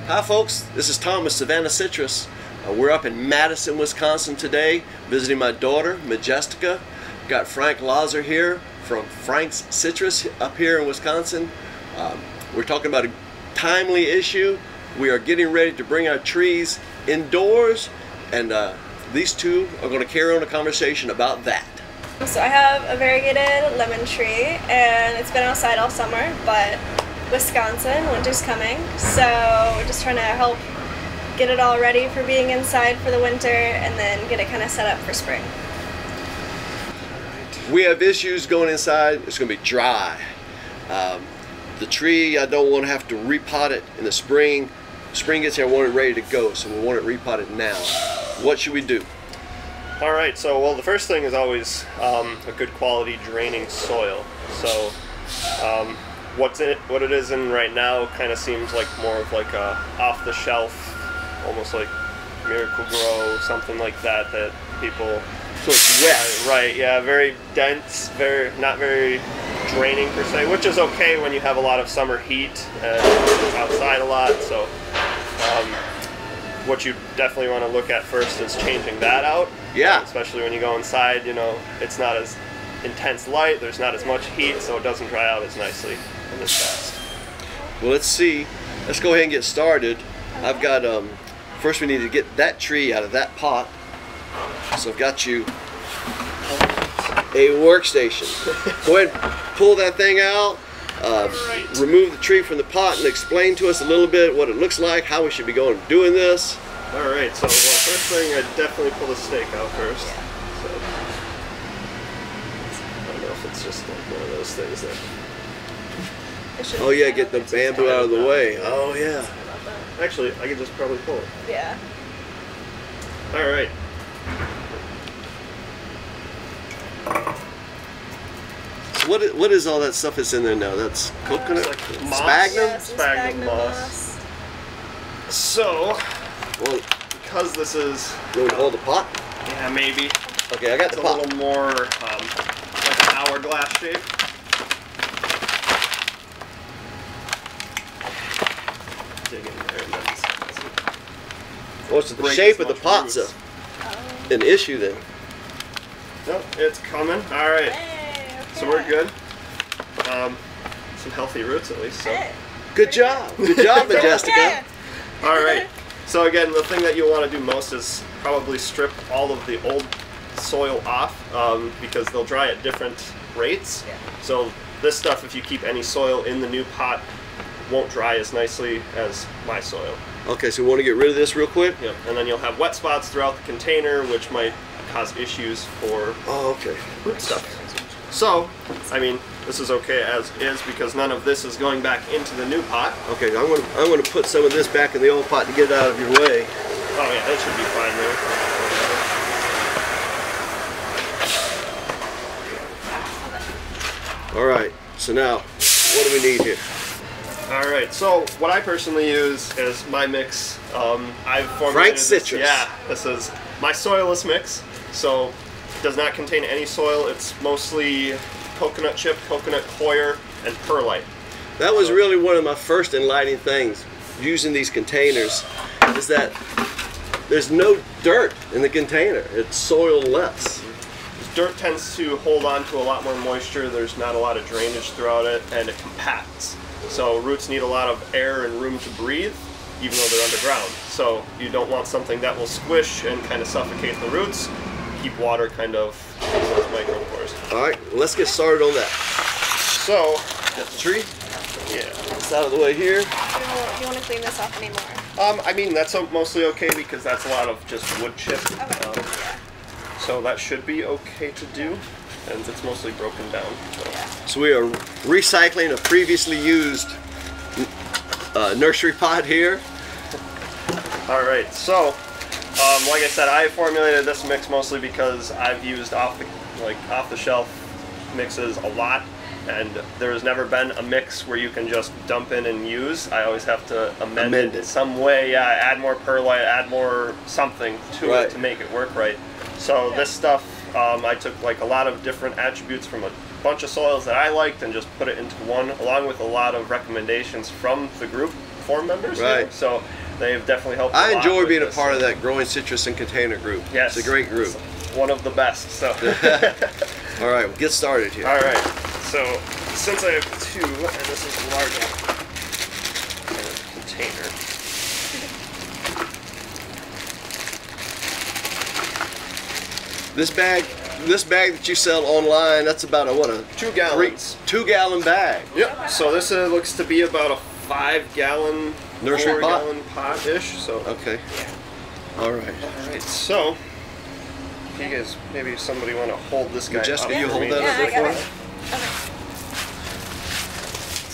Hi folks, this is Tom with Savannah Citrus. We're up in Madison, Wisconsin today, visiting my daughter, Majestica. Got Frank Lazar here from Frank's Citrus up here in Wisconsin. We're talking about a timely issue. We are getting ready to bring our trees indoors, and these two are going to carry on a conversation about that. So I have a variegated lemon tree, and it's been outside all summer, but Wisconsin, winter's coming, so we're just trying to help get it all ready for being inside for the winter and then get it kind of set up for spring. We have issues going inside. It's going to be dry. The tree, I don't want to have to repot it in the spring. Spring gets here, I want it ready to go, so we want it repotted now. What should we do? Alright, so well, the first thing is always a good quality draining soil. So what it is in right now kind of seems like more of like a off-the-shelf, almost like Miracle Grow, something like that people... So it's wet. Right, yeah, very dense, not very draining per se, which is okay when you have a lot of summer heat and outside a lot. So what you definitely want to look at first is changing that out. Yeah. Especially when you go inside, you know, it's not as intense light, there's not as much heat, so it doesn't dry out as nicely and as fast. Well, let's see. Let's go ahead and get started. Okay. I've got, first we need to get that tree out of that pot. So I've got you a workstation. Go ahead and pull that thing out. Right. Remove the tree from the pot and explain to us a little bit what it looks like, how we should be going doing this. Alright, so well, first thing, I'd definitely pull the stake out first. So, I don't know if it's just like one of those things that... Oh yeah, get the bamboo out of the way. Oh yeah. Actually, I could just probably pull it. Yeah. Alright. So what is all that stuff that's in there now? That's coconut? Like moss. Sphagnum? Yeah, Sphagnum moss. So, well, because this is... You want to hold the pot? Yeah, maybe. Okay, I got the pot. A little more like an hourglass shape. Dig in there and then well, so the shape of the pot's an issue then. Nope, it's coming. All right. Hey, okay. So we're good. Some healthy roots at least. So. Hey. Good job. Good job, Majestica. All right. So again, the thing that you'll want to do most is probably strip all of the old soil off because they'll dry at different rates. Yeah. So this stuff, if you keep any soil in the new pot, won't dry as nicely as my soil. Okay, so we want to get rid of this real quick? Yep. And then you'll have wet spots throughout the container, which might cause issues for root stuff. So, I mean, this is okay as is because none of this is going back into the new pot. Okay, I'm going to put some of this back in the old pot to get it out of your way. Oh yeah, that should be fine there. All right, so now, what do we need here? All right, so what I personally use is my mix. I've formulated Frank's Citrus. This, yeah, this is my soilless mix. So it does not contain any soil. It's mostly coconut chip, coconut coir, and perlite. That was really one of my first enlightening things using these containers, is that there's no dirt in the container. It's soil-less. Dirt tends to hold on to a lot more moisture. There's not a lot of drainage throughout it, and it compacts. So roots need a lot of air and room to breathe, even though they're underground. So you don't want something that will squish and kind of suffocate the roots. Keep water kind of in those micropores. All right, let's get started on that. So, got the tree? Yeah. It's out of the way here. Do you want to clean this off anymore? I mean, that's mostly okay because that's a lot of just wood chip. Okay. So that should be okay to do, and it's mostly broken down. So we are recycling a previously used nursery pot here. All right, so like I said, I formulated this mix mostly because I've used off-the-shelf mixes a lot, and there has never been a mix where you can just dump in and use. I always have to amend it in some way. Yeah, add more perlite, add more something to it to make it work right. So this stuff, I took like a lot of different attributes from a bunch of soils that I liked and just put it into one, along with a lot of recommendations from the group Perform members. Right. Here, so they've definitely helped. I a lot enjoy with being a this. part of that Growing Citrus and Container group. Yes, it's a great group. It's one of the best. So. All right, we'll get started here. All right. So since I have two, and this is a large container. This bag that you sell online, that's about a 2 gallons. 2-gallon bag. Yep. So this looks to be about a 5-gallon nursery pot? 4-gallon pot-ish. So. Okay. All right. All right. So, if you guys, maybe somebody want to hold this guy Majestica, up you for hold me. that Yeah, up I there got for it. us.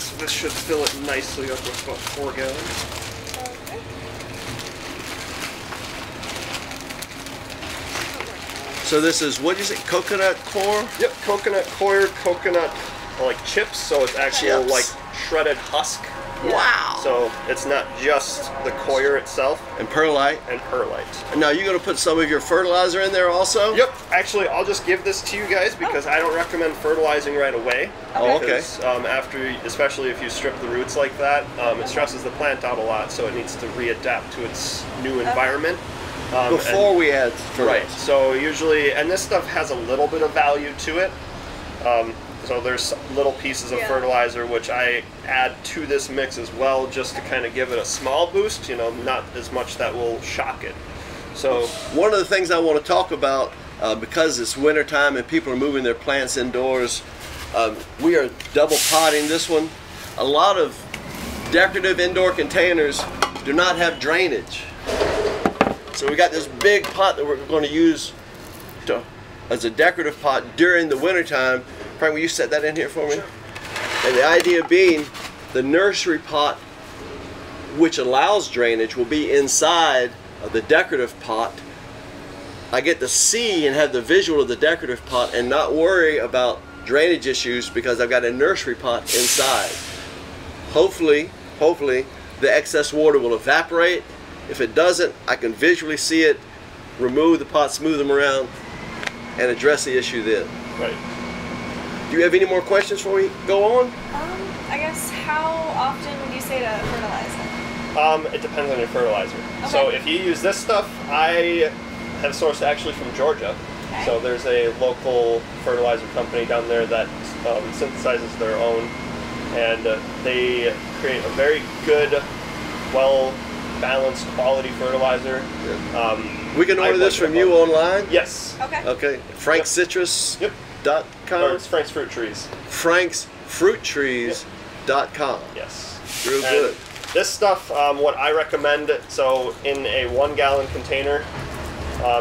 So this should fill it nicely up with about 4 gallons. Okay. So this is, what is it, coconut core? Yep, coconut coir, coconut like chips. So it's actual Chips. like shredded husk. Wow. So it's not just the coir itself And perlite. and perlite. And now you're going to put some of your fertilizer in there also? Yep. Actually, I'll just give this to you guys because I don't recommend fertilizing right away. Oh, okay. Because, after, especially if you strip the roots like that, it stresses the plant out a lot, so it needs to readapt to its new environment. Before we add fertilizer. Right. So usually, and this stuff has a little bit of value to it. So there's little pieces of Yeah. fertilizer which I add to this mix as well, just to kind of give it a small boost. You know, not as much that will shock it. So One of the things I want to talk about, because it's winter time and people are moving their plants indoors, we are double potting this one. A lot of decorative indoor containers do not have drainage. So we got this big pot that we're going to use as a decorative pot during the winter time. Frank, will you set that in here for me? Sure. And the idea being, the nursery pot, which allows drainage, will be inside of the decorative pot. I get to see and have the visual of the decorative pot and not worry about drainage issues because I've got a nursery pot inside. Hopefully, the excess water will evaporate. If it doesn't, I can visually see it, remove the pot, smooth them around, and address the issue then. right. Do you have any more questions before we go on? I guess how often would you say to fertilize it? It depends on your fertilizer. Okay. So if you use this stuff, I have sourced actually from Georgia. Okay. So there's a local fertilizer company down there that synthesizes their own, and they create a very good, well-balanced quality fertilizer. We can order this from you online? Yes. Okay. Okay. FrankCitrus.com? Yep. Or it's Frank's Fruit Trees. Frank'sFruitTrees.com. Yes. Real And good. this stuff, what I recommend, so in a 1-gallon container,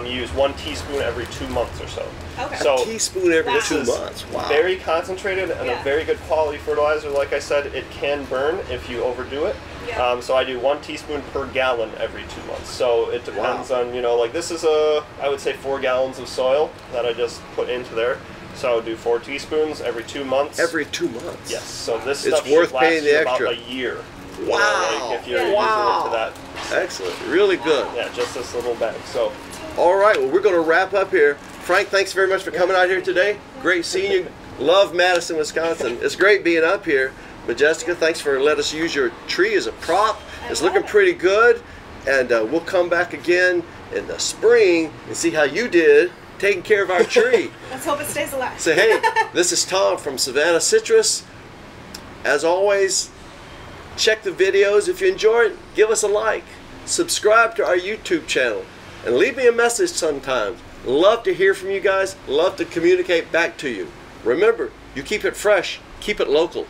you use 1 teaspoon every 2 months or so. Okay. So A teaspoon every Wow. 2 months. Wow. very concentrated and Yeah. a very good quality fertilizer. Like I said, it can burn if you overdo it. Yeah. So I do 1 teaspoon per gallon every 2 months. So it depends on, you know, like this is I would say 4 gallons of soil that I just put into there. So I do 4 teaspoons every 2 months. Every 2 months? Yes. So this It's stuff worth should last paying the you extra. about a year. You know, Wow. like if you're Wow. using it to that. Excellent. Really good. Yeah, just this little bag. So All right. Well, we're going to wrap up here. Frank, thanks very much for coming out here today. Great seeing you. Love Madison, Wisconsin. It's great being up here. Majestica, thanks for letting us use your tree as a prop. It's looking pretty good. And we'll come back again in the spring and see how you did taking care of our tree. Let's hope it stays alive. So hey, this is Tom from Savannah Citrus. As always, check the videos. If you enjoy it, give us a like. Subscribe to our YouTube channel. And leave me a message sometimes. Love to hear from you guys. Love to communicate back to you. Remember, you keep it fresh, keep it local.